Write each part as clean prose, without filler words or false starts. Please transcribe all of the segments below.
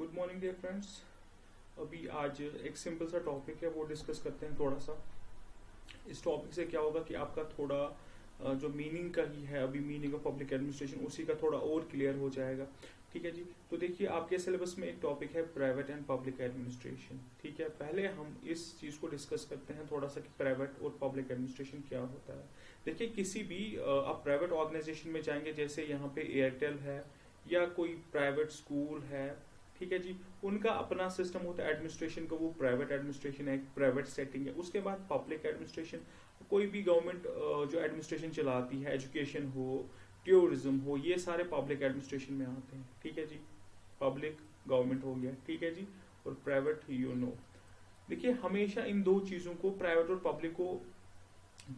Good morning dear friends. अभी आज एक सिंपल सा टॉपिक है वो डिस्कस करते हैं थोड़ा सा। इस टॉपिक से क्या होगा कि आपका थोड़ा जो मीनिंग का ही है, अभी मीनिंग ऑफ पब्लिक एडमिनिस्ट्रेशन, उसी का थोड़ा और क्लियर हो जाएगा। ठीक है जी। तो देखिए आपके सिलेबस में एक टॉपिक है प्राइवेट एंड पब्लिक एडमिनिस्ट्रेशन। ठीक है, पहले हम इस चीज को डिस्कस करते हैं थोड़ा सा कि प्राइवेट और पब्लिक एडमिनिस्ट्रेशन क्या होता है। देखिए किसी भी आप प्राइवेट ऑर्गेनाइजेशन में जाएंगे, जैसे यहाँ पे एयरटेल है या कोई प्राइवेट स्कूल है, ठीक है जी, उनका अपना सिस्टम होता है एडमिनिस्ट्रेशन का, वो प्राइवेट एडमिनिस्ट्रेशन है, प्राइवेट सेटिंग है। उसके बाद पब्लिक एडमिनिस्ट्रेशन, कोई भी गवर्नमेंट जो एडमिनिस्ट्रेशन चलाती है, एजुकेशन हो, टूरिज्म हो, ये सारे पब्लिक एडमिनिस्ट्रेशन में आते हैं। ठीक है जी, पब्लिक गवर्नमेंट हो गया, ठीक है जी, और प्राइवेट देखिए हमेशा इन दो चीजों को, प्राइवेट और पब्लिक को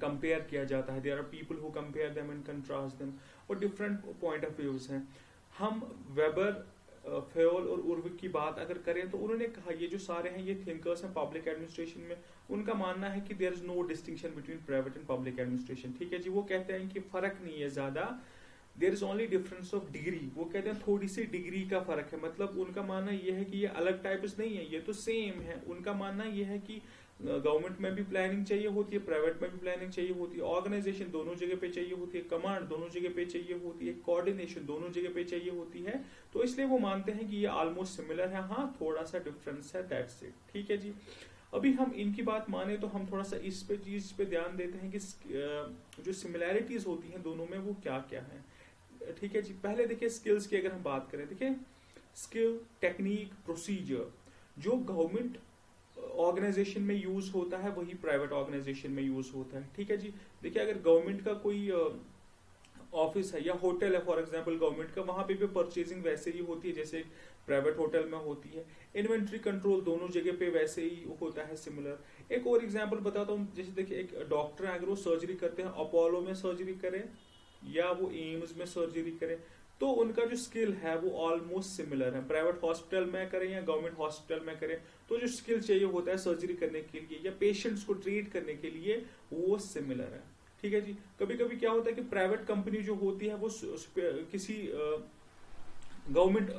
कंपेयर किया जाता है। There are people who compare them and contrast them, और डिफरेंट पॉइंट ऑफ व्यूज हैं। हम वेबर, फेयोल और उर्विक की बात अगर करें तो उन्होंने कहा, ये जो सारे हैं ये थिंकर्स हैं पब्लिक एडमिनिस्ट्रेशन में, उनका मानना है कि there is no distinction between private and public administration. ठीक है जी, वो कहते हैं कि फर्क नहीं है ज्यादा, there is only difference of degree. वो कहते हैं थोड़ी सी डिग्री का फर्क है, मतलब उनका मानना यह है कि ये अलग टाइप्स नहीं है, ये तो सेम है। उनका मानना यह है कि गवर्नमेंट में भी प्लानिंग चाहिए होती है, प्राइवेट में भी प्लानिंग चाहिए होती है, ऑर्गेनाइजेशन दोनों जगह पे चाहिए होती है, कमांड दोनों जगह पे चाहिए होती है, कोऑर्डिनेशन दोनों जगह पे चाहिए होती है। तो इसलिए वो मानते हैं कि ये ऑलमोस्ट सिमिलर है, हाँ थोड़ा सा डिफरेंस है, दैट्स इट। ठीक है जी। अभी हम इनकी बात माने तो हम थोड़ा सा इस पे चीज पे ध्यान देते हैं कि जो सिमिलैरिटीज होती हैं दोनों में वो क्या क्या है। ठीक है जी, पहले देखिए स्किल्स की अगर हम बात करें, देखिए स्किल, टेक्निक, प्रोसीजर जो गवर्नमेंट ऑर्गेनाइजेशन में यूज होता है वही प्राइवेट ऑर्गेनाइजेशन में यूज होता है। ठीक है जी। देखिए अगर गवर्नमेंट का कोई ऑफिस है या होटल है फॉर एग्जांपल गवर्नमेंट का, वहां पे भी परचेजिंग वैसे ही होती है जैसे प्राइवेट होटल में होती है। इन्वेंट्री कंट्रोल दोनों जगह पे वैसे ही होता है, सिमिलर। एक और एग्जांपल बताता हूँ, जैसे देखिए एक डॉक्टर है, अगर वो सर्जरी करते हैं, अपोलो में सर्जरी करें या वो एम्स में सर्जरी करें, तो उनका जो स्किल है वो ऑलमोस्ट सिमिलर है। प्राइवेट हॉस्पिटल में करें या गवर्नमेंट हॉस्पिटल में करें, तो जो स्किल चाहिए होता है सर्जरी करने के लिए या पेशेंट्स को ट्रीट करने के लिए, वो सिमिलर है। ठीक है जी। कभी कभी क्या होता है कि प्राइवेट कंपनी जो होती है वो किसी गवर्नमेंट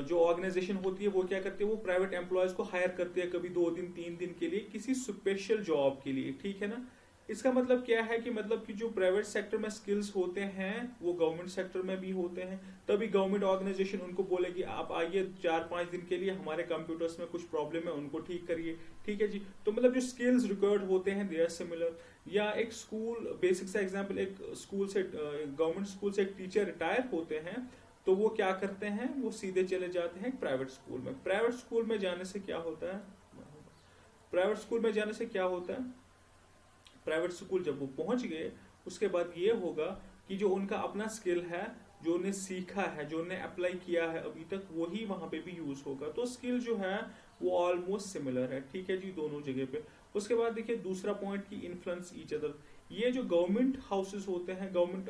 जो ऑर्गेनाइजेशन होती है वो क्या करती है, वो प्राइवेट एम्प्लॉयज को हायर करती है कभी 2 दिन 3 दिन के लिए किसी स्पेशल जॉब के लिए। ठीक है ना। इसका मतलब क्या है कि मतलब कि जो प्राइवेट सेक्टर में स्किल्स होते हैं वो गवर्नमेंट सेक्टर में भी होते हैं। तभी गवर्नमेंट ऑर्गेनाइजेशन उनको बोलेगी आप आइए 4-5 दिन के लिए, हमारे कंप्यूटर्स में कुछ प्रॉब्लम है उनको ठीक करिए। ठीक है जी। तो मतलब जो स्किल्स रिक्वायर्ड होते हैं दे आर सिमिलर। या एक स्कूल, बेसिक सा एग्जाम्पल, एक स्कूल से गवर्नमेंट स्कूल से एक टीचर रिटायर होते हैं तो वो क्या करते हैं, वो सीधे चले जाते हैं प्राइवेट स्कूल में। प्राइवेट स्कूल में जाने से क्या होता है, प्राइवेट स्कूल में जाने से क्या होता है, प्राइवेट स्कूल जब वो पहुंच गए उसके बाद ये होगा कि जो उनका अपना स्किल है, जो उन्हें सीखा है, जो उन्हें अप्लाई किया है अभी तक, वही वहां पे भी यूज होगा। तो स्किल जो है वो ऑलमोस्ट सिमिलर है। ठीक है जी, दोनों जगह पे। उसके बाद देखिए दूसरा पॉइंट की इन्फ्लुएंस ईच अदर। ये जो गवर्नमेंट हाउसेस होते हैं, गवर्नमेंट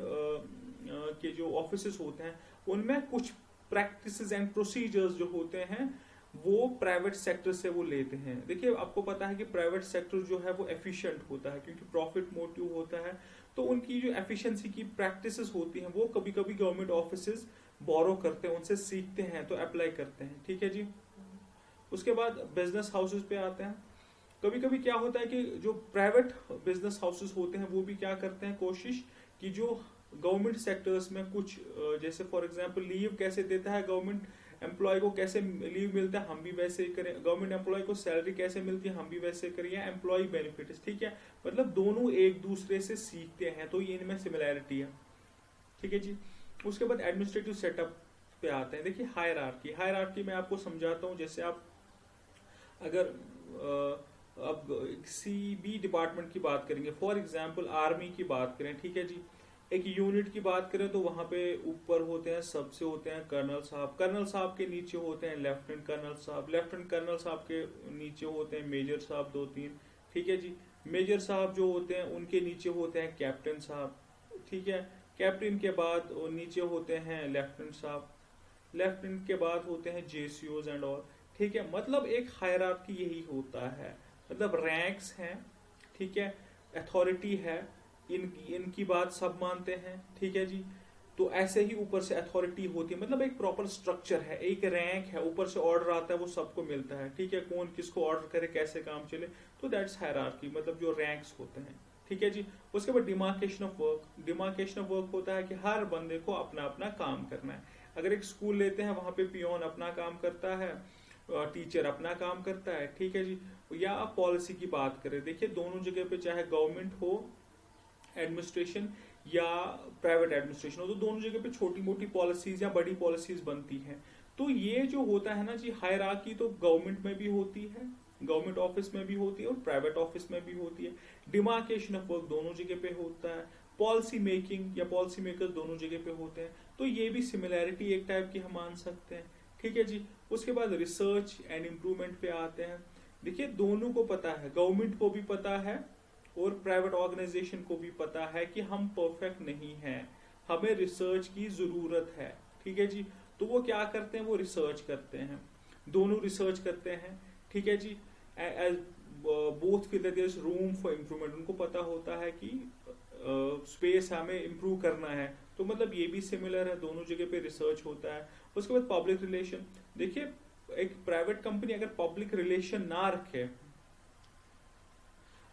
के जो ऑफिसेस होते हैं, उनमें कुछ प्रैक्टिसेस एंड प्रोसीजर्स जो होते हैं वो प्राइवेट सेक्टर से वो लेते हैं। देखिए आपको पता है कि प्राइवेट सेक्टर जो है वो एफिशिएंट होता है क्योंकि प्रॉफिट मोटिव होता है। तो उनकी जो एफिशिएंसी की प्रैक्टिसेस होती हैं वो कभी कभी गवर्नमेंट ऑफिसेस बोरो करते हैं, उनसे सीखते हैं, तो अप्लाई करते हैं। ठीक है जी। उसके बाद बिजनेस हाउसेस पे आते हैं। कभी कभी क्या होता है कि जो प्राइवेट बिजनेस हाउसेस होते हैं वो भी क्या करते हैं, कोशिश कि जो गवर्नमेंट सेक्टर्स में कुछ जैसे फॉर एग्जांपल लीव कैसे देता है गवर्नमेंट एम्प्लॉय को, कैसे लीव मिलता है हम भी वैसे ही करें, गवर्नमेंट एम्प्लॉय को सैलरी कैसे मिलती है हम भी वैसे करें, या एम्प्लॉय बेनिफिट्स। ठीक है, मतलब दोनों एक दूसरे से सीखते हैं, तो ये इनमें सिमिलैरिटी है। ठीक है जी। उसके बाद एडमिनिस्ट्रेटिव सेटअप पे आते हैं। देखिए हायरार्की, हायरार्की मैं आपको समझाता हूँ। जैसे आप अगर अब किसी भी डिपार्टमेंट की बात करेंगे, फॉर एग्जाम्पल आर्मी की बात करें, ठीक है जी, एक यूनिट की बात करें तो वहां पे ऊपर होते हैं, सबसे होते हैं कर्नल साहब, कर्नल साहब के नीचे होते हैं लेफ्टिनेंट कर्नल साहब, लेफ्टिनेंट कर्नल साहब के नीचे होते हैं मेजर साहब 2-3। ठीक है जी। मेजर साहब जो होते हैं उनके नीचे होते हैं कैप्टन साहब। ठीक है, कैप्टन के बाद नीचे होते हैं लेफ्टिनेंट साहब, लेफ्टिनेंट के बाद होते हैं जेसीओज एंड ऑल। ठीक है, मतलब एक हायरार्की यही होता है, मतलब रैंक्स हैं। ठीक है, अथॉरिटी है, इनकी बात सब मानते हैं। ठीक है जी। तो ऐसे ही ऊपर से अथॉरिटी होती है, मतलब एक प्रॉपर स्ट्रक्चर है, एक रैंक है, ऊपर से ऑर्डर आता है, वो सबको मिलता है, ठीक है, कौन किसको ऑर्डर करे, कैसे काम चले, तो दैट्स हायरार्की, मतलब जो रैंक्स होते हैं, ठीक है जी। उसके बाद demarcation of work. Demarcation of work होता है कि हर बंदे को अपना अपना काम करना है। अगर एक स्कूल लेते हैं, वहां पे पियोन अपना काम करता है, टीचर अपना काम करता है, ठीक है जी। या आप पॉलिसी की बात करें, देखिए दोनों जगह पे चाहे गवर्नमेंट हो एडमिनिस्ट्रेशन या प्राइवेट एडमिनिस्ट्रेशन हो, तो दोनों जगह पे छोटी मोटी पॉलिसीज या बड़ी पॉलिसीज बनती हैं। तो ये जो होता है ना जी, हायरार्की तो गवर्नमेंट में भी होती है, गवर्नमेंट ऑफिस में भी होती है और प्राइवेट ऑफिस में भी होती है। डिमार्केशन ऑफ वर्क दोनों जगह पे होता है, पॉलिसी मेकिंग या पॉलिसी मेकर्स दोनों जगह पे होते हैं। तो ये भी सिमिलैरिटी एक टाइप की हम मान सकते हैं, ठीक है जी। उसके बाद रिसर्च एंड इम्प्रूवमेंट पे आते हैं। देखिए दोनों को पता है, गवर्नमेंट को भी पता है और प्राइवेट ऑर्गेनाइजेशन को भी पता है कि हम परफेक्ट नहीं हैं, हमें रिसर्च की जरूरत है, ठीक है जी। तो वो क्या करते हैं, वो रिसर्च करते हैं, दोनों रिसर्च करते हैं, ठीक है जी। Both feel that there is room for improvement, उनको पता होता है कि स्पेस हमें इम्प्रूव करना है, तो मतलब ये भी सिमिलर है, दोनों जगह पे रिसर्च होता है। उसके बाद पब्लिक रिलेशन। देखिए एक प्राइवेट कंपनी अगर पब्लिक रिलेशन ना रखे,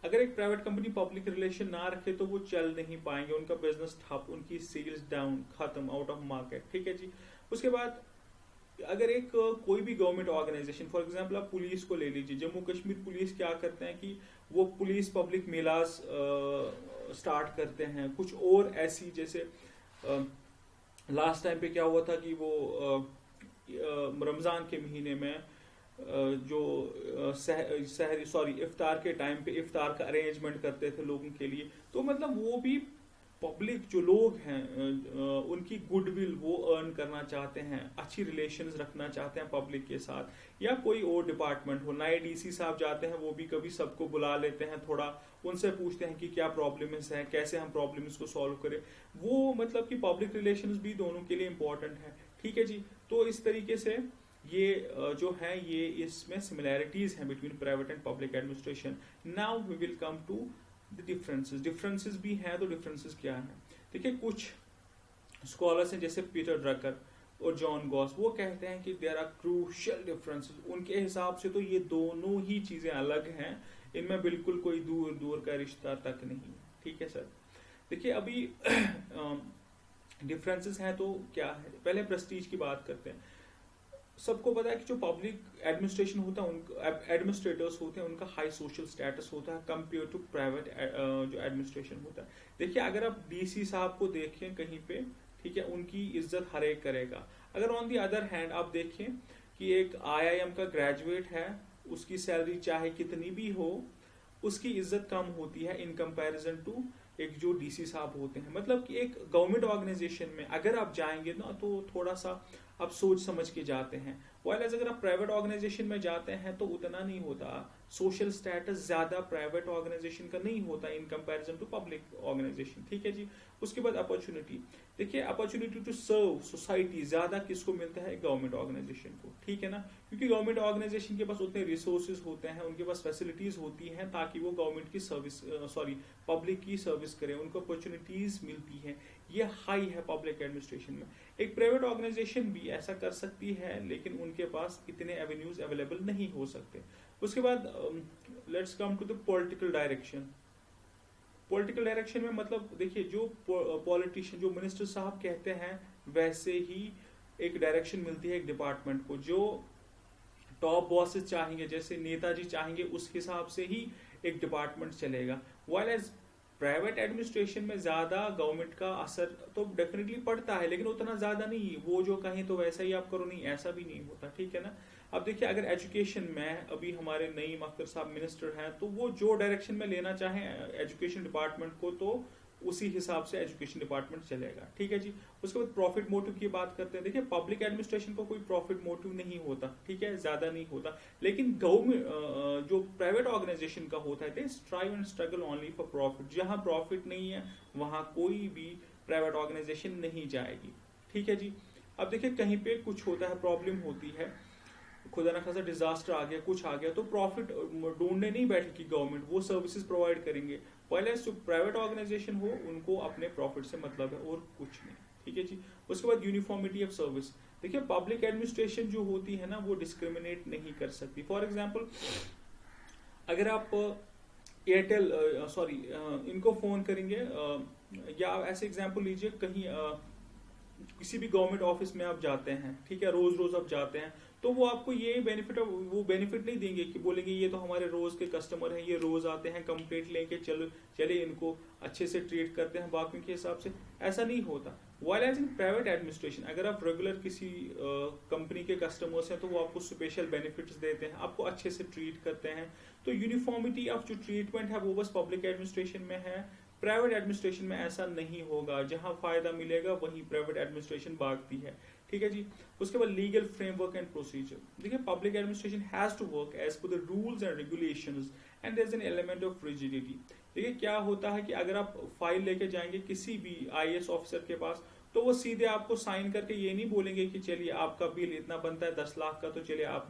अगर एक प्राइवेट कंपनी पब्लिक रिलेशन ना रखे तो वो चल नहीं पाएंगे, उनका बिजनेस ठप, उनकी सेल्स डाउन, खत्म, आउट ऑफ मार्केट, ठीक है जी। उसके बाद अगर एक कोई भी गवर्नमेंट ऑर्गेनाइजेशन, फॉर एग्जांपल आप पुलिस को ले लीजिए, जम्मू कश्मीर पुलिस क्या करते हैं कि वो पुलिस पब्लिक मेलास स्टार्ट करते हैं, कुछ और ऐसी, जैसे लास्ट टाइम पे क्या हुआ था कि वो रमजान के महीने में जो इफ्तार के टाइम पे इफ्तार का अरेंजमेंट करते थे लोगों के लिए, तो मतलब वो भी पब्लिक जो लोग हैं उनकी गुडविल वो अर्न करना चाहते हैं, अच्छी रिलेशंस रखना चाहते हैं पब्लिक के साथ। या कोई और डिपार्टमेंट हो, नए डीसी साहब जाते हैं, वो भी कभी सबको बुला लेते हैं, थोड़ा उनसे पूछते हैं कि क्या प्रॉब्लम्स हैं, कैसे हम प्रॉब्लम्स को सॉल्व करें, वो मतलब कि पब्लिक रिलेशंस भी दोनों के लिए इंपॉर्टेंट है, ठीक है जी। तो इस तरीके से ये जो है ये इसमें सिमिलैरिटीज हैं between private and public administration. Now we will come to the differences. Differences भी हैं, तो डिफरेंसेस क्या हैं, देखिए कुछ स्कॉलर्स हैं जैसे पीटर ड्रकर और जॉन गॉस, वो कहते हैं कि देयर आर क्रूशियल डिफरेंसेस। उनके हिसाब से तो ये दोनों ही चीजें अलग हैं, इनमें बिल्कुल कोई दूर दूर का रिश्ता तक नहीं, ठीक है सर। देखिए अभी डिफरेंसेस हैं तो क्या है, पहले प्रेस्टीज की बात करते हैं। सबको पता है कि जो पब्लिक एडमिनिस्ट्रेशन होता है, उनका एडमिनिस्ट्रेटर्स होते हैं, उनका हाई सोशल स्टेटस होता है कंपेयर टू प्राइवेट जो एडमिनिस्ट्रेशन होता है। देखिए अगर आप डीसी साहब को देखें कहीं पे, ठीक है, उनकी इज्जत हर एक करेगा। अगर ऑन दी अदर हैंड आप देखें कि एक आईआईएम का ग्रेजुएट है, उसकी सैलरी चाहे कितनी भी हो, उसकी इज्जत कम होती है इन कंपैरिजन टू एक जो डीसी साहब होते हैं। मतलब कि एक गवर्नमेंट ऑर्गेनाइजेशन में अगर आप जाएंगे ना तो थोड़ा सा आप सोच समझ के जाते हैं, वाइल अगर आप प्राइवेट ऑर्गेनाइजेशन में जाते हैं तो उतना नहीं होता, सोशल स्टेटस ज्यादा प्राइवेट ऑर्गेनाइजेशन का नहीं होता in comparison to public organization, ठीक है जी। उसके बाद अपॉर्चुनिटी, देखिए अपॉर्चुनिटी टू सर्व सोसाइटी ज्यादा किसको मिलता है, गवर्नमेंट ऑर्गेनाइजेशन को, ठीक है ना, क्योंकि गवर्नमेंट ऑर्गेनाइजेशन के पास उतने रिसोर्सेज होते हैं, उनके पास फैसिलिटीज होती हैं ताकि वो गवर्नमेंट की सर्विस पब्लिक की सर्विस करें, उनको अपॉर्चुनिटीज मिलती हैं, ये हाई है पब्लिक एडमिनिस्ट्रेशन में। एक प्राइवेट ऑर्गेनाइजेशन भी ऐसा कर सकती है लेकिन उनके पास इतने एवेन्यूज अवेलेबल नहीं हो सकते। उसके बाद let's come to the political direction. Political direction में मतलब देखिए जो पॉलिटिशियन, जो मिनिस्टर साहब कहते हैं वैसे ही एक डायरेक्शन मिलती है एक डिपार्टमेंट को, जो टॉप बॉसेस चाहेंगे, जैसे नेताजी चाहेंगे, उस हिसाब से ही एक डिपार्टमेंट चलेगा। वाइल एज प्राइवेट एडमिनिस्ट्रेशन में ज्यादा गवर्नमेंट का असर तो डेफिनेटली पड़ता है लेकिन उतना ज्यादा नहीं, वो जो कहें तो वैसा ही आप करो, नहीं ऐसा भी नहीं होता, ठीक है ना। अब देखिए अगर एजुकेशन में अभी हमारे नईम अख्तर साहब मिनिस्टर हैं, तो वो जो डायरेक्शन में लेना चाहें एजुकेशन डिपार्टमेंट को, तो उसी हिसाब से एजुकेशन डिपार्टमेंट चलेगा, ठीक है जी। उसके बाद प्रॉफिट मोटिव की बात करते हैं। देखिए पब्लिक एडमिनिस्ट्रेशन को कोई प्रॉफिट मोटिव नहीं होता, ठीक है, ज्यादा नहीं होता, लेकिन गवर्नमेंट जो प्राइवेट ऑर्गेनाइजेशन का होता है, they strive and struggle only for profit. जहां प्रॉफिट नहीं है वहां कोई भी प्राइवेट ऑर्गेनाइजेशन नहीं जाएगी, ठीक है जी। अब देखिए कहीं पे कुछ होता है, प्रॉब्लम होती है, खुदा ना खासा डिजास्टर आ गया, कुछ आ गया, तो प्रॉफिट ढूंढने नहीं बैठेगी गवर्नमेंट, वो सर्विसेज प्रोवाइड करेंगे। पहले जो प्राइवेट ऑर्गेनाइजेशन हो उनको अपने प्रॉफिट से मतलब है और कुछ नहीं, ठीक है जी। उसके बाद यूनिफॉर्मिटी ऑफ सर्विस। देखिए पब्लिक एडमिनिस्ट्रेशन जो होती है ना वो डिस्क्रिमिनेट नहीं कर सकती। फॉर एग्जाम्पल अगर आप एयरटेल इनको फोन करेंगे या ऐसे एग्जाम्पल लीजिए कहीं किसी भी गवर्नमेंट ऑफिस में आप जाते हैं, ठीक है, रोज रोज आप जाते हैं, तो वो आपको ये बेनिफिट नहीं देंगे कि बोलेंगे ये तो हमारे रोज के कस्टमर हैं, ये रोज आते हैं, कंप्लेंट लेके चले इनको अच्छे से ट्रीट करते हैं बाकियों के हिसाब से। ऐसा नहीं होता। While as in private administration अगर आप रेगुलर किसी कंपनी के कस्टमर्स हैं तो वो आपको स्पेशल बेनिफिट्स देते हैं, आपको अच्छे से ट्रीट करते हैं। तो यूनिफॉर्मिटी ऑफ जो ट्रीटमेंट है वो बस पब्लिक एडमिनिस्ट्रेशन में है, प्राइवेट एडमिनिस्ट्रेशन में ऐसा नहीं होगा। जहां फायदा मिलेगा वहीं प्राइवेट एडमिनिस्ट्रेशन भागती है, ठीक है जी। उसके बाद लीगल फ्रेमवर्क एंड प्रोसीजर। देखिए public administration has to work as per the rules and regulations and there is an element of rigidity. देखिए क्या होता है कि अगर आप फाइल लेके जाएंगे किसी भी आईएएस ऑफिसर के पास तो वो सीधे आपको साइन करके ये नहीं बोलेंगे कि चलिए आपका बिल इतना बनता है 10 लाख का, तो चलिए आप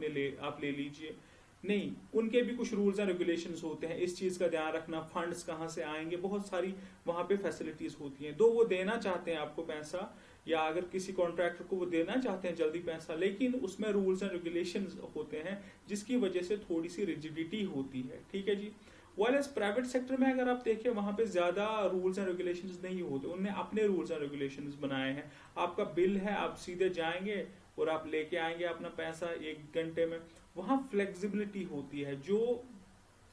ले लीजिए। नहीं, उनके भी कुछ रूल्स एंड रेगुलेशंस होते हैं, इस चीज का ध्यान रखना, फंड्स कहाँ से आएंगे, बहुत सारी वहां पे फैसिलिटीज होती हैं। दो वो देना चाहते हैं आपको पैसा, या अगर किसी कॉन्ट्रैक्टर को वो देना चाहते हैं जल्दी पैसा, लेकिन उसमें रूल्स एंड रेगुलेशंस होते हैं जिसकी वजह से थोड़ी सी रिजिडिटी होती है, ठीक है जी। वाइल्स प्राइवेट सेक्टर में अगर आप देखिए वहां पे ज्यादा रूल्स एंड रेगुलेशंस नहीं होते, उन्होंने अपने रूल्स एंड रेगुलेशंस बनाए हैं। आपका बिल है, आप सीधे जाएंगे और आप लेके आएंगे अपना पैसा 1 घंटे में। वहां फ्लेक्सिबिलिटी होती है, जो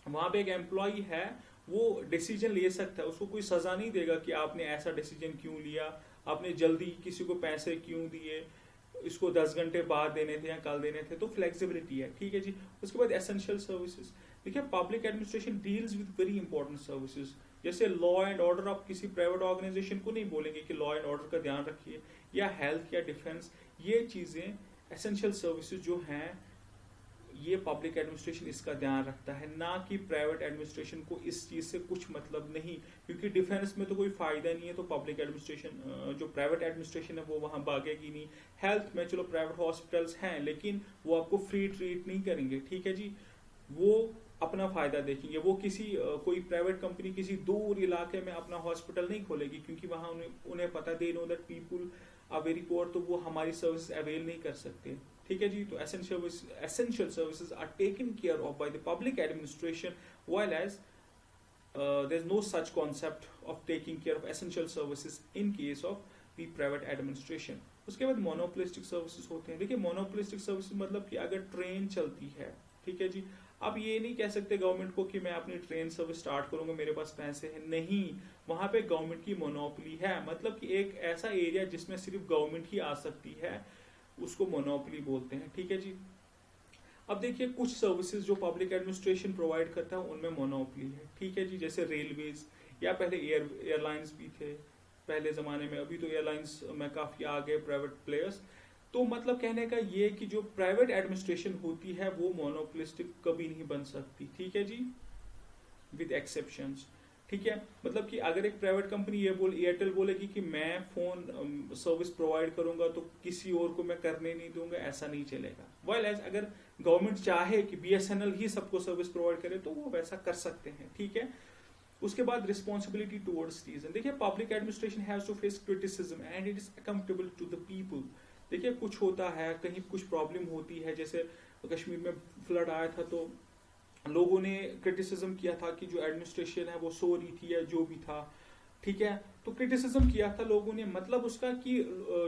वहां पे एक एम्प्लॉय है वो डिसीजन ले सकता है, उसको कोई सजा नहीं देगा कि आपने ऐसा डिसीजन क्यों लिया, आपने जल्दी किसी को पैसे क्यों दिए, इसको 10 घंटे बाद देने थे या कल देने थे। तो फ्लेक्सिबिलिटी है, ठीक है जी। उसके बाद एसेंशियल सर्विसेज। देखिए public administration deals with very important services, जैसे लॉ एंड ऑर्डर। आप किसी प्राइवेट ऑर्गेनाइजेशन को नहीं बोलेंगे कि लॉ एंड ऑर्डर का ध्यान रखिए, या हेल्थ या डिफेंस। ये चीजें एसेंशियल सर्विसेज जो हैं ये पब्लिक एडमिनिस्ट्रेशन इसका ध्यान रखता है, ना कि प्राइवेट एडमिनिस्ट्रेशन को इस चीज से कुछ मतलब नहीं, क्योंकि डिफेंस में तो कोई फायदा नहीं है, तो पब्लिक एडमिनिस्ट्रेशन जो प्राइवेट एडमिनिस्ट्रेशन है वो वहां भागेगी नहीं। हेल्थ में चलो प्राइवेट हॉस्पिटल्स हैं लेकिन वो आपको फ्री ट्रीट नहीं करेंगे, ठीक है जी, वो अपना फायदा देखेंगे। वो किसी कोई प्राइवेट कंपनी किसी दूर इलाके में अपना हॉस्पिटल नहीं खोलेगी, क्योंकि वहां उन्हें पता they know that people are very poor, तो वो हमारी सर्विस अवेल नहीं कर सकते, ठीक है जी। तो essential services are taken care of by the public administration, while as there is no such concept of taking care of essential services in case of the private administration. उसके बाद monopolistic services होते हैं। देखिए monopolistic services मतलब कि अगर train चलती है, ठीक है जी, आप ये नहीं कह सकते गवर्नमेंट को कि मैं अपनी ट्रेन सर्विस स्टार्ट करूंगा, मेरे पास पैसे हैं, नहीं, वहां पे गवर्नमेंट की मोनोपोली है। मतलब कि एक ऐसा एरिया जिसमें सिर्फ गवर्नमेंट ही आ सकती है उसको मोनोपोली बोलते हैं, ठीक है जी। अब देखिए कुछ सर्विसेज जो पब्लिक एडमिनिस्ट्रेशन प्रोवाइड करता है उनमें मोनोपोली है, ठीक है जी, जैसे रेलवेज या पहले एयरलाइंस भी थे पहले जमाने में, अभी तो एयरलाइंस में काफी आ गए प्राइवेट प्लेयर्स। तो मतलब कहने का ये कि जो प्राइवेट एडमिनिस्ट्रेशन होती है वो मोनोपोलिस्टिक कभी नहीं बन सकती, ठीक है जी, विद एक्सेप्शंस, ठीक है। मतलब कि अगर एक प्राइवेट कंपनी एयरटेल बोलेगी कि मैं फोन सर्विस प्रोवाइड करूंगा तो किसी और को मैं करने नहीं दूंगा, ऐसा नहीं चलेगा। वाइल एज अगर गवर्नमेंट चाहे कि बीएसएनएल ही सबको सर्विस प्रोवाइड करे तो वो वैसा कर सकते हैं, ठीक है। उसके बाद रिस्पॉन्सिबिलिटी टुवर्ड्स सिटीजन। देखिए public administration has to face criticism and it is accountable to the people. देखिए कुछ होता है, कहीं कुछ प्रॉब्लम होती है, जैसे कश्मीर में फ्लड आया था तो लोगों ने क्रिटिसिज्म किया था कि जो एडमिनिस्ट्रेशन है वो सो रही थी या जो भी था, ठीक है, तो क्रिटिसिज्म किया था लोगों ने। मतलब उसका कि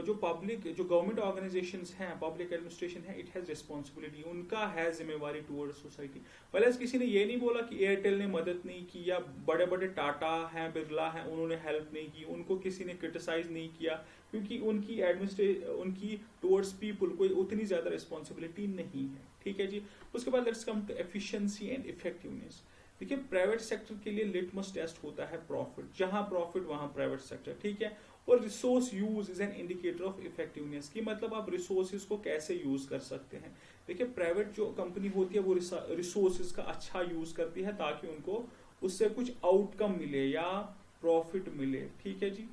जो गवर्नमेंट ऑर्गेनाइजेशंस हैं, पब्लिक एडमिनिस्ट्रेशन है, इट हैज रिस्पॉन्सिबिलिटी, उनका है जिम्मेवारी टुवर्ड सोसाइटी। पहले किसी ने ये नहीं बोला कि एयरटेल ने मदद नहीं की या बड़े बड़े टाटा हैं, बिरला हैं, उन्होंने हेल्प नहीं की, उनको किसी ने क्रिटिसाइज नहीं किया, क्योंकि उनकी टुवर्ड्स पीपल कोई उतनी ज्यादा रिस्पॉन्सिबिलिटी नहीं है, ठीक है जी। उसके बाद let's come to efficiency and effectiveness. देखिए प्राइवेट सेक्टर के लिए लिटमस टेस्ट होता है प्रॉफिट, जहां प्रॉफिट वहां प्राइवेट सेक्टर, ठीक है। और resource use is an indicator of effectiveness, की मतलब आप रिसोर्सेज को कैसे यूज कर सकते हैं। देखिए प्राइवेट जो कंपनी होती है वो रिसोर्सेज का अच्छा यूज करती है ताकि उनको उससे कुछ आउटकम मिले या प्रॉफिट मिले, ठीक है जी,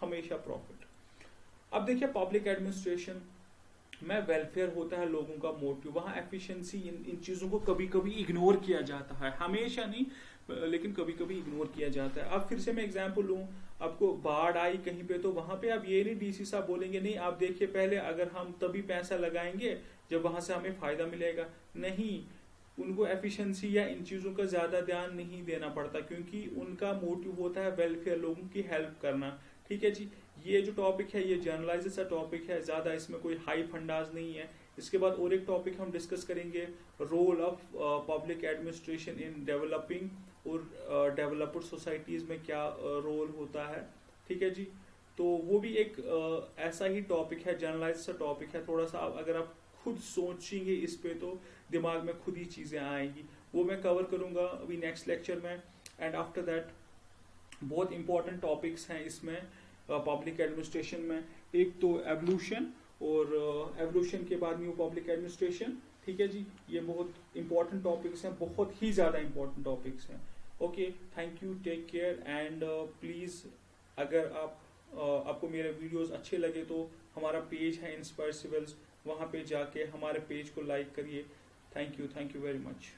हमेशा प्रॉफिट। अब देखिए पब्लिक एडमिनिस्ट्रेशन में वेलफेयर होता है लोगों का मोटिव, वहां एफिशिएंसी इन चीजों को कभी कभी इग्नोर किया जाता है, हमेशा नहीं लेकिन कभी कभी इग्नोर किया जाता है। अब फिर से मैं एग्जांपल लूं, आपको बाढ़ आई कहीं पे तो वहां पे आप ये नहीं डीसी साहब बोलेंगे नहीं आप देखिए पहले अगर हम तभी पैसा लगाएंगे जब वहां से हमें फायदा मिलेगा। नहीं, उनको एफिशिएंसी या इन चीजों का ज्यादा ध्यान नहीं देना पड़ता क्योंकि उनका मोटिव होता है वेलफेयर, लोगों की हेल्प करना। ठीक है जी, ये जो टॉपिक है ये जनरलाइज सा टॉपिक है, ज्यादा इसमें कोई हाई फंडाज नहीं है। इसके बाद और एक टॉपिक हम डिस्कस करेंगे, role of public administration in developing और डेवलप्ड सोसाइटीज में क्या रोल होता है। ठीक है जी, तो वो भी एक ऐसा ही टॉपिक है, जनरलाइज सा टॉपिक है। थोड़ा सा अगर आप खुद सोचेंगे इस पे तो दिमाग में खुद ही चीजें आएंगी, वो मैं कवर करूंगा अभी नेक्स्ट लेक्चर में। एंड आफ्टर दैट बहुत इंपॉर्टेंट टॉपिक्स हैं इसमें पब्लिक एडमिनिस्ट्रेशन में, एक तो एवोल्यूशन और एवोल्यूशन के बाद न्यू पब्लिक एडमिनिस्ट्रेशन। ठीक है जी, ये बहुत इंपॉर्टेंट टॉपिक्स हैं, बहुत ही ज्यादा इंपॉर्टेंट टॉपिक्स हैं। Okay, thank you, take care and please अगर आपको मेरे वीडियोस अच्छे लगे तो हमारा पेज है इंस्पायर सिविल्स, वहां पे जाके हमारे पेज को लाइक करिए। Thank you very much.